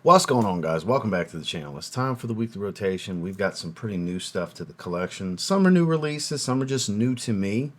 What's going on, guys? Welcome back to the channel. It's time for the weekly rotation. We've got some pretty new stuff to the collection. Some are new releases, some are just new to me.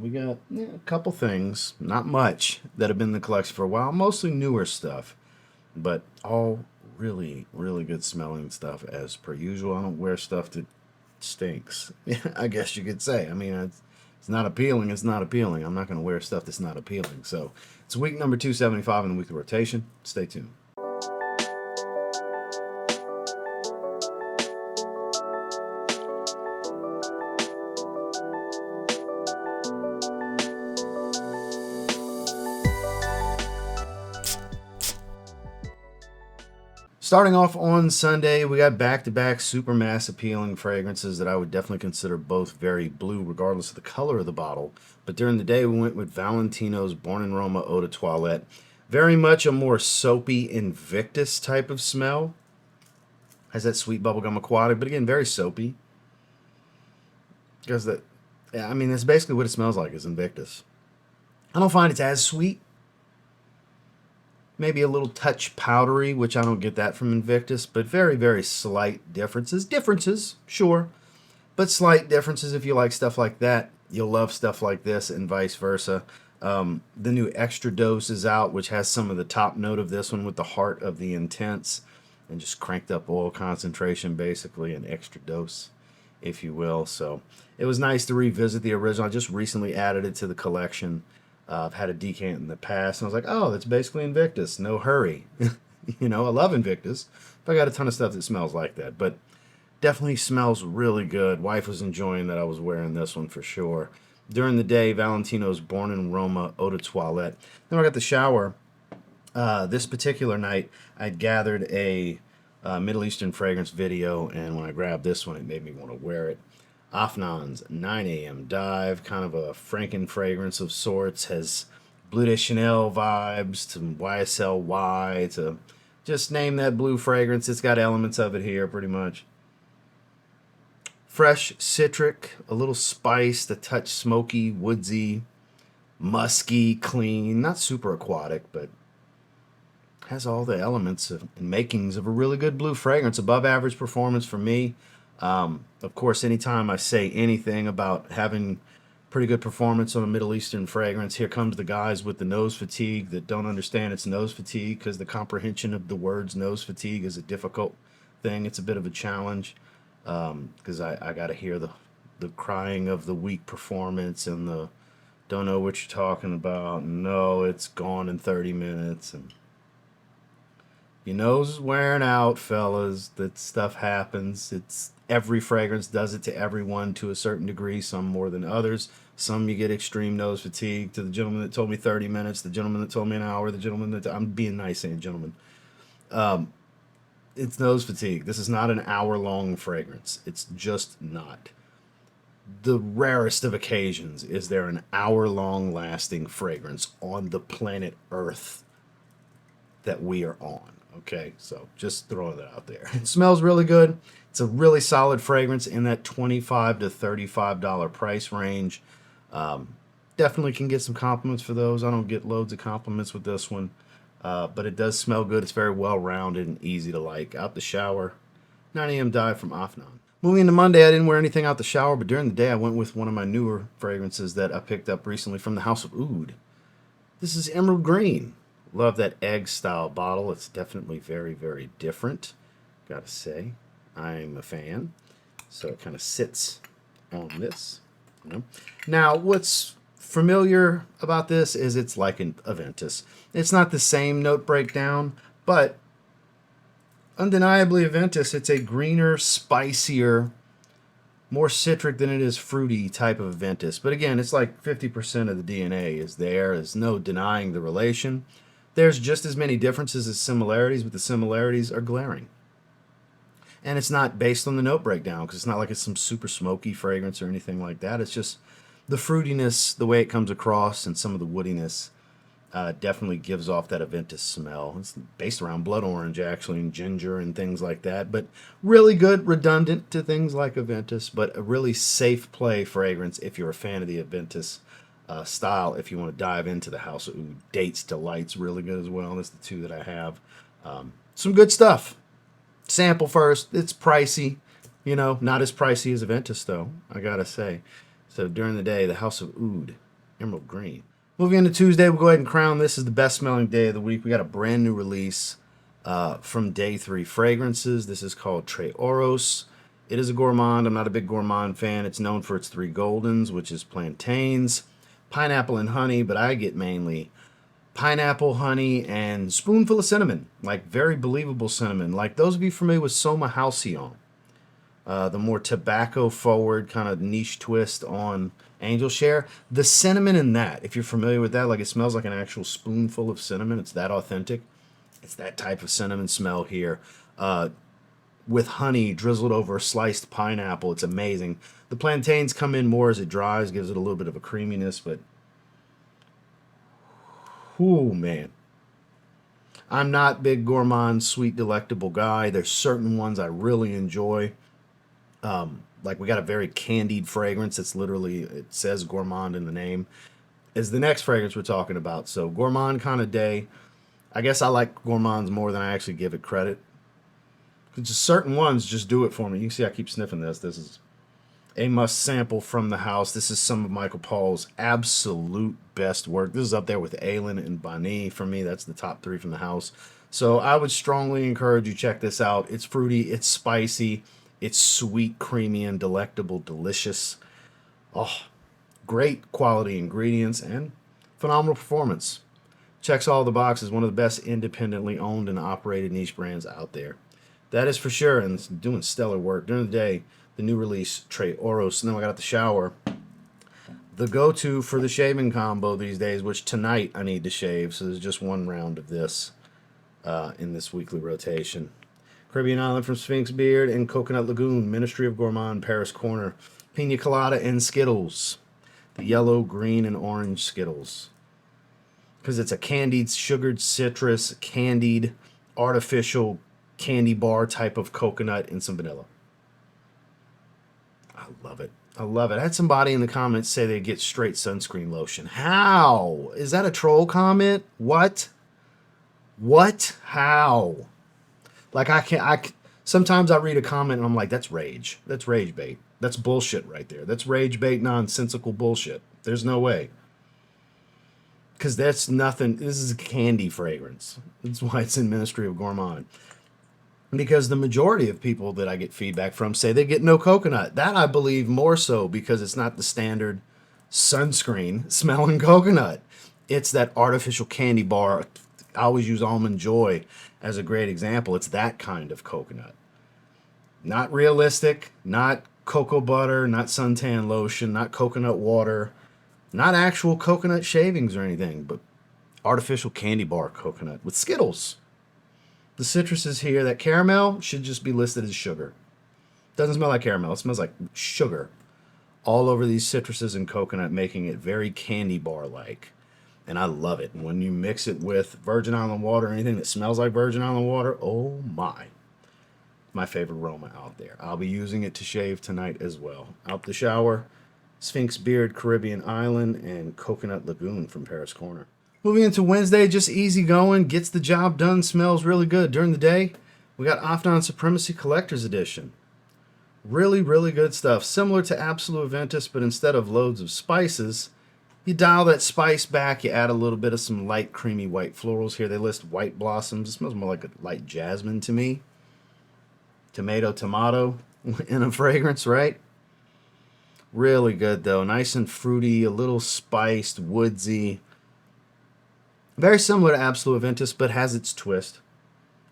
We got a couple things, not much, that have been in the collection for a while. Mostly newer stuff, but all really, really good smelling stuff as per usual. I don't wear stuff that stinks, I guess you could say. I mean, it's not appealing. It's not appealing. I'm not going to wear stuff that's not appealing. So it's week number 275 in the weekly rotation. Stay tuned. Starting off on Sunday, we got back-to-back super mass appealing fragrances that I would definitely consider both very blue, regardless of the color of the bottle. But during the day, we went with Valentino's Born in Roma Eau de Toilette. Very much a more soapy Invictus type of smell. Has that sweet bubblegum aquatic, but again, very soapy. Because that's basically what it smells like, is Invictus. I don't find it's as sweet. Maybe a little touch powdery, which I don't get that from Invictus, but very, very slight differences. Differences, sure, but slight differences. If you like stuff like that, you'll love stuff like this, and vice versa. The new Extra Dose is out, which has some of the top note of this one with the heart of the intense and just cranked up oil concentration, basically an extra dose, if you will. So it was nice to revisit the original. I just recently added it to the collection. I've had a decant in the past, and I was like, oh, that's basically Invictus. No hurry. I love Invictus, but I got a ton of stuff that smells like that. But definitely smells really good. Wife was enjoying that I was wearing this one for sure. During the day, Valentino's Born in Roma Eau de Toilette. Then I got the shower. This particular night, I gathered a Middle Eastern fragrance video, and when I grabbed this one, it made me want to wear it. Afnan's 9 a.m. Dive, kind of a Franken fragrance of sorts, has Bleu de Chanel vibes to YSL to just name that blue fragrance. It's got elements of it here, pretty much. Fresh citric, a little spiced, a touch smoky, woodsy, musky, clean, not super aquatic, but has all the elements and makings of a really good blue fragrance. Above average performance for me. Of course, anytime I say anything about having pretty good performance on a Middle Eastern fragrance, here comes the guys with the nose fatigue that don't understand it's nose fatigue, because the comprehension of the words nose fatigue is a difficult thing. It's a bit of a challenge, because I got to hear the crying of the weak performance and the don't know what you're talking about. No, it's gone in 30 minutes. And your nose is wearing out, fellas. That stuff happens. Every fragrance does it to everyone to a certain degree, some more than others. Some you get extreme nose fatigue. To the gentleman that told me 30 minutes, the gentleman that told me an hour, the gentleman that... I'm being nice saying gentleman. It's nose fatigue. This is not an hour-long fragrance. It's just not. The rarest of occasions is there an hour-long lasting fragrance on the planet Earth that we are on. Okay, so just throwing that out there. It smells really good. It's a really solid fragrance in that $25 to $35 price range. Definitely can get some compliments for those. I don't get loads of compliments with this one, but it does smell good. It's very well-rounded and easy to like. Out the shower, 9 a.m. Dive from Afnan. Moving into Monday, I didn't wear anything out the shower, but during the day I went with one of my newer fragrances that I picked up recently from the House of Oud. This is Emerald Green. Love that egg style bottle. It's definitely very, very different, gotta say. I'm a fan. So it kind of sits on this. Now, what's familiar about this is it's like an Aventus. It's not the same note breakdown, but undeniably Aventus, it's a greener, spicier, more citric than it is fruity type of Aventus. But again, it's like 50% of the DNA is there. There's no denying the relation. There's just as many differences as similarities, but the similarities are glaring. And it's not based on the note breakdown, because it's not like it's some super smoky fragrance or anything like that. It's just the fruitiness, the way it comes across, and some of the woodiness definitely gives off that Aventus smell. It's based around blood orange, actually, and ginger and things like that. But really good, redundant to things like Aventus, but a really safe play fragrance if you're a fan of the Aventus style. If you want to dive into the House of Oud, Dates Delight's really good as well. That's the two that I have. Some good stuff. Sample first. It's pricey. You know, not as pricey as Aventus, though, I gotta say. So during the day, the House of Oud, Emerald Green. Moving into Tuesday, we'll go ahead and crown this as the best smelling day of the week. We got a brand new release from Day 3 Fragrances. This is called Tres Oros. It is a gourmand. I'm not a big gourmand fan. It's known for its 3 goldens, which is plantains, pineapple, and honey, but I get mainly pineapple, honey, and spoonful of cinnamon. Like, very believable cinnamon. Like, those of you familiar with Soma Halcyon, the more tobacco-forward kind of niche twist on Angel Share. The cinnamon in that, if you're familiar with that, like it smells like an actual spoonful of cinnamon. It's that authentic. It's that type of cinnamon smell here. With honey drizzled over sliced pineapple. It's amazing. The plantains come in more as it dries, gives it a little bit of a creaminess, but oh man. I'm not big gourmand, sweet, delectable guy. There's certain ones I really enjoy. Like we got a very candied fragrance. It's literally, it says gourmand in the name. Is the next fragrance we're talking about. So gourmand kind of day. I guess I like gourmands more than I actually give it credit. Just certain ones just do it for me. You can see I keep sniffing this. This is a must sample from the house. This is some of Michael Paul's absolute best work. This is up there with Aylin and Bonnie. For me, that's the top 3 from the house. So I would strongly encourage you check this out. It's fruity, it's spicy, it's sweet, creamy, and delectable, delicious. Oh, great quality ingredients and phenomenal performance. Checks all the boxes. One of the best independently owned and operated niche brands out there. That is for sure, and it's doing stellar work. During the day, the new release, Tres Oros. And then I got the shower. The go-to for the shaving combo these days, which tonight I need to shave, so there's just one round of this in this weekly rotation. Caribbean Island from Sphinx Beard and Coconut Lagoon, Ministry of Gourmand, Paris Corner. Pina Colada and Skittles. The yellow, green, and orange Skittles. Because it's a candied, sugared citrus, candied, artificial candy bar type of coconut and some vanilla. I love it. I love it. I had somebody in the comments say they get straight sunscreen lotion. How? Is that a troll comment? What? What? How? Like sometimes I read a comment and I'm like, that's rage. That's rage bait. That's bullshit right there. That's rage bait, nonsensical bullshit. There's no way. Because that's nothing. This is a candy fragrance. That's why it's in Ministry of Gourmand. Because the majority of people that I get feedback from say they get no coconut. That I believe more so because it's not the standard sunscreen smelling coconut. It's that artificial candy bar. I always use Almond Joy as a great example. It's that kind of coconut. Not realistic, not cocoa butter, not suntan lotion, not coconut water, not actual coconut shavings or anything, but artificial candy bar coconut with Skittles. The citrus is here. That caramel should just be listed as sugar. Doesn't smell like caramel. It smells like sugar all over these citruses and coconut, making it very candy bar-like. And I love it. And when you mix it with Virgin Island water or anything that smells like Virgin Island water, oh my. My favorite Roma out there. I'll be using it to shave tonight as well. Out the shower, Sphinx Beard, Caribbean Island, and Coconut Lagoon from Paris Corner. Moving into Wednesday, just easy going, gets the job done, smells really good. During the day, we got Afnan Supremacy Collector's Edition. Really, really good stuff. Similar to Absolute Aventus, but instead of loads of spices, you dial that spice back, you add a little bit of some light, creamy white florals here. They list white blossoms. It smells more like a light jasmine to me. Tomato in a fragrance, right? Really good, though. Nice and fruity, a little spiced, woodsy. Very similar to Absolute Aventus, but has its twist.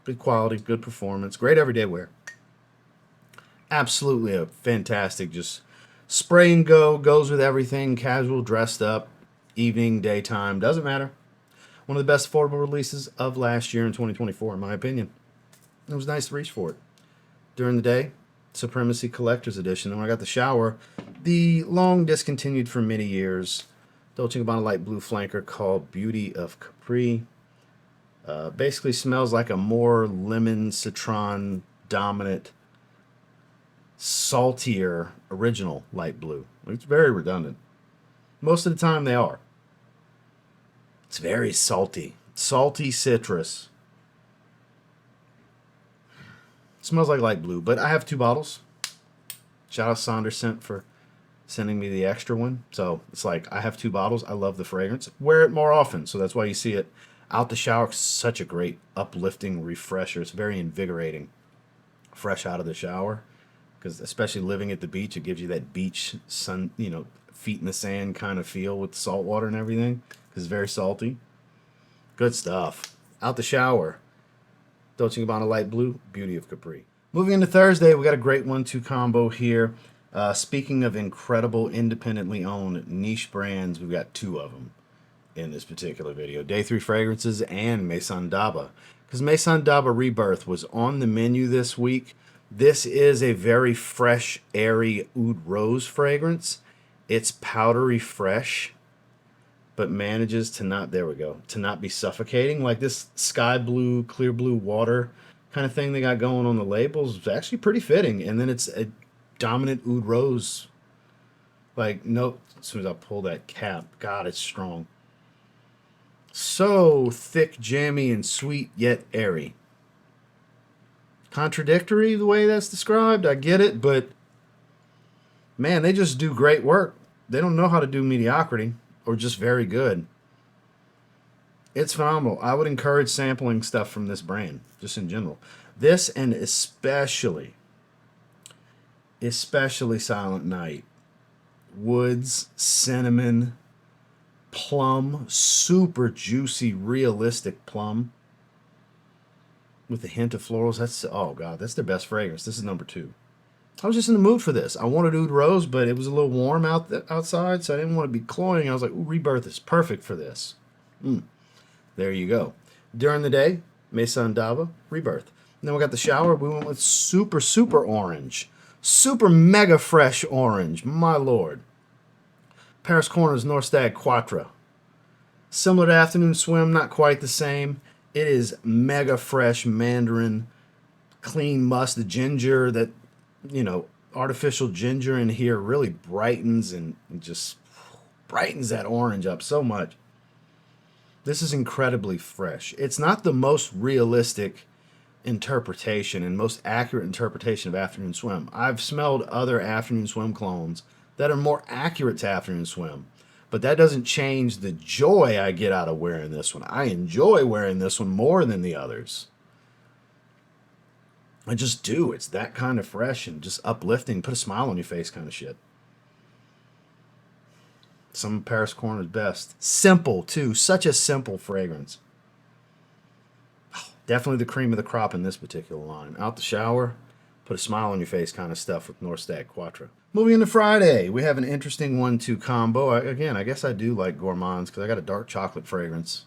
Good quality, good performance, great everyday wear. Absolutely a fantastic, just spray and go, goes with everything, casual, dressed up, evening, daytime, doesn't matter. One of the best affordable releases of last year in 2024, in my opinion. It was nice to reach for it. During the day, Supremacy Collector's Edition. And when I got the shower, the long discontinued for many years Dolce & Gabbana light blue flanker called Beauty of Capri. Basically smells like a more lemon citron dominant, saltier original light blue. It's very redundant. Most of the time they are. It's very salty. Salty citrus. Smells like light blue, but I have 2 bottles. Shout out Saunderscent for sending me the extra one. So it's like I have 2 bottles. I love the fragrance. Wear it more often, so that's why you see it out the shower. Such a great uplifting refresher. It's very invigorating, fresh out of the shower. Because especially living at the beach, it gives you that beach sun, feet in the sand kind of feel with the salt water and everything. Because it's very salty. Good stuff. Out the shower. Dolce & Gabbana Light Blue, Beauty of Capri. Moving into Thursday, we got a great 1-2 combo here. Speaking of incredible, independently owned niche brands, we've got 2 of them in this particular video. Day 3 Fragrances and Maison d'Aba. Because Maison d'Aba Rebirth was on the menu this week. This is a very fresh, airy oud rose fragrance. It's powdery fresh, but manages to not, to not be suffocating. Like this sky blue, clear blue water kind of thing they got going on the labels is actually pretty fitting. And then it's a dominant oud rose. Like, nope, as soon as I pull that cap, God, it's strong. So thick, jammy, and sweet, yet airy. Contradictory the way that's described, I get it, but man, they just do great work. They don't know how to do mediocrity or just very good. It's phenomenal. I would encourage sampling stuff from this brand, just in general. This and especially Silent Night. Woods, cinnamon, plum, super juicy, realistic plum. With a hint of florals. That's, oh God, that's their best fragrance. This is number 2. I was just in the mood for this. I wanted oud rose, but it was a little warm outside, so I didn't want to be cloying. I was like, ooh, Rebirth is perfect for this. There you go. During the day, Maison d'Aba, Rebirth. And then we got the shower. We went with super, super orange. Super mega fresh orange. My Lord. Paris Corners North Stag Quatre. Similar to Afternoon Swim, not quite the same. It is mega fresh mandarin, clean musk. The ginger, that, artificial ginger in here really brightens and just brightens that orange up so much. This is incredibly fresh. It's not the most realistic interpretation and most accurate interpretation of Afternoon Swim. I've smelled other Afternoon Swim clones that are more accurate to Afternoon Swim. But that doesn't change the joy I get out of wearing this one. I enjoy wearing this one more than the others. I just do. It's that kind of fresh and just uplifting, put a smile on your face kind of shit. Some of Paris Corner's best. Simple, too. Such a simple fragrance. Definitely the cream of the crop in this particular line. Out the shower, put a smile on your face kind of stuff with North Stag Quatre. Moving into Friday, we have an interesting 1-2 combo. Again, I guess I do like Gourmands because I got a dark chocolate fragrance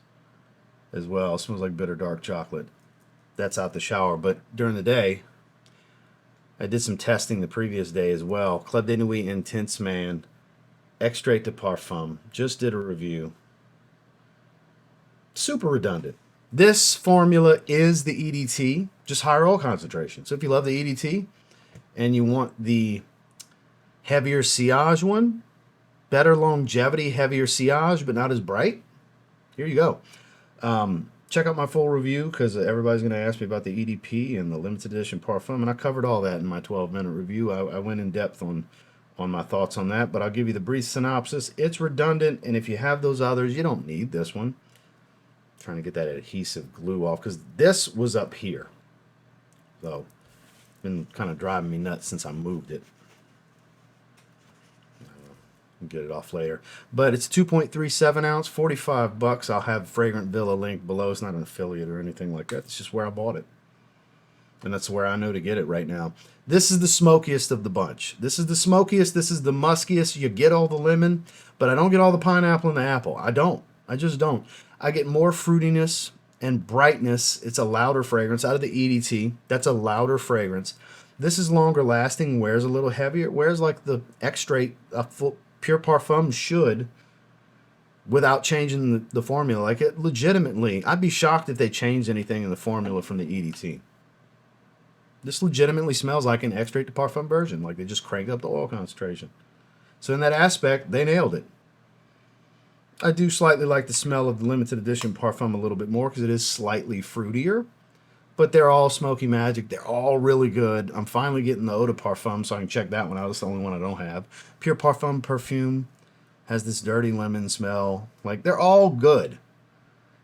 as well. It smells like bitter dark chocolate. That's out the shower. But during the day, I did some testing the previous day as well. Club de Nuit Intense Man, Extrait de Parfum. Just did a review. Super redundant. This formula is the EDT, just higher oil concentration. So if you love the EDT and you want the heavier sillage one, better longevity, heavier sillage, but not as bright, here you go. Check out my full review because everybody's going to ask me about the EDP and the limited edition Parfum, and I covered all that in my 12-minute review. I went in depth on my thoughts on that, but I'll give you the brief synopsis. It's redundant, and if you have those others, you don't need this one. I'm trying to get that adhesive glue off because this was up here. So it's been kind of driving me nuts since I moved it. Get it off later, but it's 2.37 ounce, $45. I'll have Fragrant Villa link below. It's not an affiliate or anything like that. It's just where I bought it, and that's where I know to get it right now. This is the smokiest of the bunch. This is the smokiest. This is the muskiest. You get all the lemon, but I don't get all the pineapple and the apple. I don't. I just don't. I get more fruitiness and brightness. It's a louder fragrance out of the EDT. That's a louder fragrance. This is longer lasting. Wears a little heavier. It wears like the Extrait, a full Pure Parfum should, without changing the formula. Like, it legitimately, I'd be shocked if they changed anything in the formula from the EDT. This legitimately smells like an Extrait de Parfum version. Like, they just cranked up the oil concentration. So in that aspect, they nailed it. I do slightly like the smell of the limited edition Parfum a little bit more because it is slightly fruitier. but they're all smoky magic. They're all really good. I'm finally getting the Eau de Parfum, so I can check that one out. It's the only one I don't have. Pure Parfum perfume has this dirty lemon smell. Like, they're all good.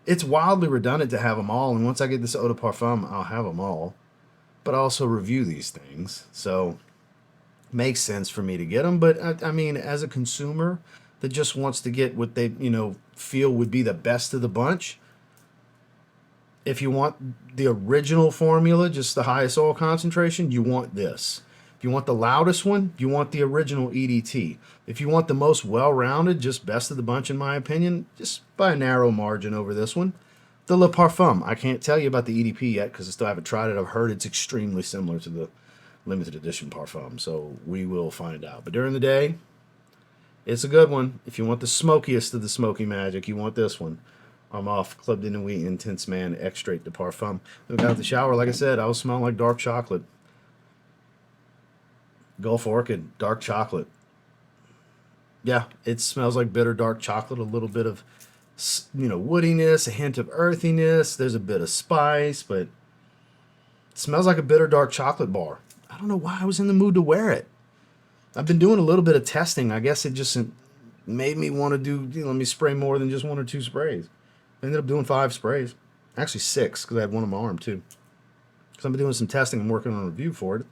It's wildly redundant to have them all, and once I get this Eau de Parfum, I'll have them all. But I also review these things, so makes sense for me to get them. But I mean, as a consumer that just wants to get what they, feel would be the best of the bunch, if you want the original formula, just the highest oil concentration, you want this. If you want the loudest one, you want the original EDT. If you want the most well-rounded, just best of the bunch in my opinion, just by a narrow margin over this one, the Le Parfum. I can't tell you about the EDP yet because I still haven't tried it. I've heard it's extremely similar to the limited edition Parfum, so we will find out. But during the day, it's a good one. If you want the smokiest of the smoky magic, you want this one. Armaf Club de Nuit Intense Man Extrait de Parfum. When I got out the shower, like I said, I was smelling like dark chocolate. Gulf Orchid, dark chocolate. Yeah, it smells like bitter dark chocolate, a little bit of, woodiness, a hint of earthiness. There's a bit of spice, but it smells like a bitter dark chocolate bar. I don't know why I was in the mood to wear it. I've been doing a little bit of testing. I guess it just made me want to do, let me spray more than just 1 or 2 sprays. I ended up doing 5 sprays. Actually 6, because I had one on my arm too. Because I've been doing some testing and working on a review for it.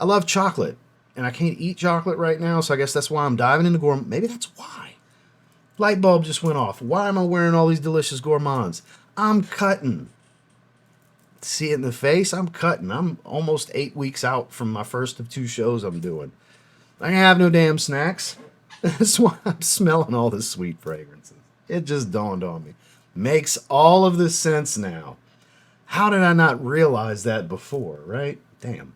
I love chocolate, and I can't eat chocolate right now, so I guess that's why I'm diving into Gourmand. Maybe that's why. Light bulb just went off. Why am I wearing all these delicious Gourmands? I'm cutting. See it in the face? I'm cutting. I'm almost 8 weeks out from my first of 2 shows I'm doing. I can have no damn snacks. That's why I'm smelling all this sweet fragrances. It just dawned on me. Makes all of this sense now. How did I not realize that before, right? Damn.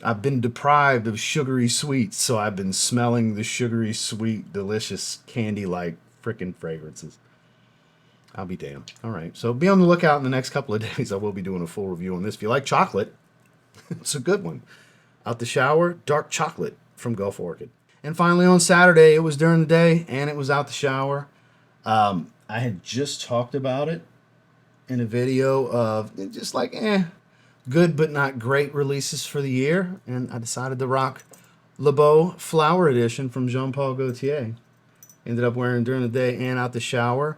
I've been deprived of sugary sweets, so I've been smelling the sugary, sweet, delicious, candy-like frickin' fragrances. I'll be damned. All right, so be on the lookout in the next couple of days. I will be doing a full review on this. If you like chocolate, it's a good one. Out the shower, dark chocolate from Gulf Orchid. And finally on Saturday, it was during the day, and it was out the shower. I had just talked about it in a video of just like, good but not great releases for the year. And I decided to rock Le Beau Flower Edition from Jean-Paul Gaultier. Ended up wearing during the day and out the shower.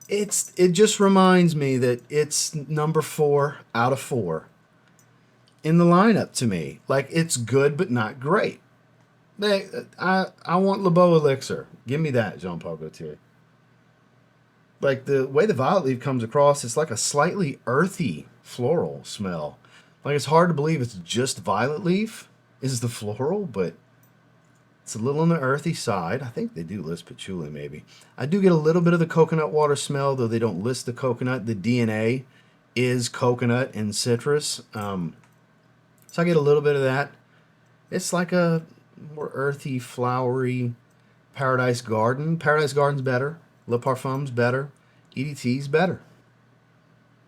It just reminds me that it's number 4 out of 4 in the lineup to me. Like, it's good but not great. I want Le Beau Elixir. Give me that, Jean-Paul Gaultier. Like, the way the violet leaf comes across, it's like a slightly earthy floral smell. Like, it's hard to believe it's just violet leaf is the floral, but it's a little on the earthy side. I think they do list patchouli, maybe. I do get a little bit of the coconut water smell, though they don't list the coconut. The DNA is coconut and citrus. So I get a little bit of that. It's like a more earthy, flowery Paradise Garden. Paradise Garden's better. Le Parfum's better. EDT's better.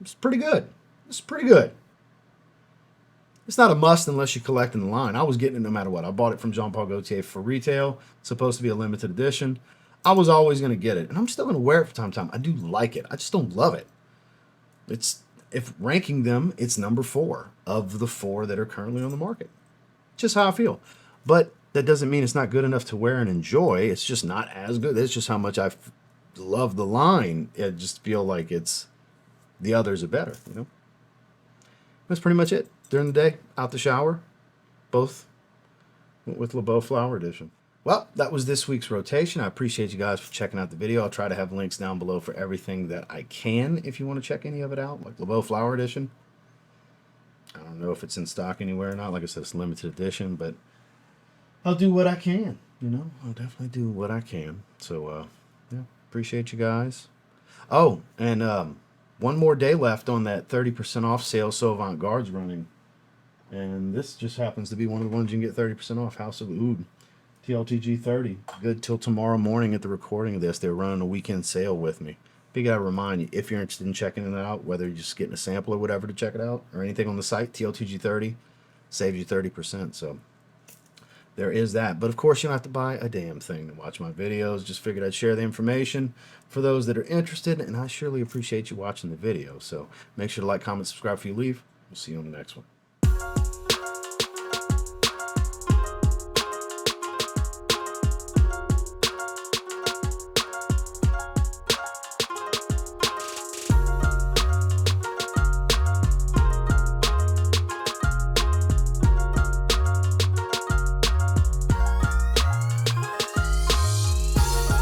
It's pretty good. It's pretty good. It's not a must unless you collect in the line. I was getting it no matter what. I bought it from Jean-Paul Gaultier for retail. It's supposed to be a limited edition. I was always going to get it. And I'm still going to wear it from time to time. I do like it. I just don't love it. If ranking them, it's number 4 of the 4 that are currently on the market. Just how I feel. But that doesn't mean it's not good enough to wear and enjoy. It's just not as good. That's just how much I love the line. I just feel like the others are better, That's pretty much it. During the day, out the shower, both went with Le Beau Flower Edition. Well, that was this week's rotation. I appreciate you guys for checking out the video. I'll try to have links down below for everything that I can if you want to check any of it out, like Le Beau Flower Edition. I don't know if it's in stock anywhere or not. Like I said, it's limited edition, but I'll do what I can, I'll definitely do what I can. So, yeah, appreciate you guys. Oh, and one more day left on that 30% off sale So Avant-Garde's running. And this just happens to be one of the ones you can get 30% off, House of Oud. TLTG 30. Good till tomorrow morning at the recording of this. They're running a weekend sale with me. Big gotta remind you, if you're interested in checking it out, whether you're just getting a sample or whatever to check it out, or anything on the site, TLTG 30 saves you 30%. So there is that. But of course, you don't have to buy a damn thing to watch my videos. Just figured I'd share the information for those that are interested, and I surely appreciate you watching the video. So make sure to like, comment, subscribe if you leave. We'll see you on the next one.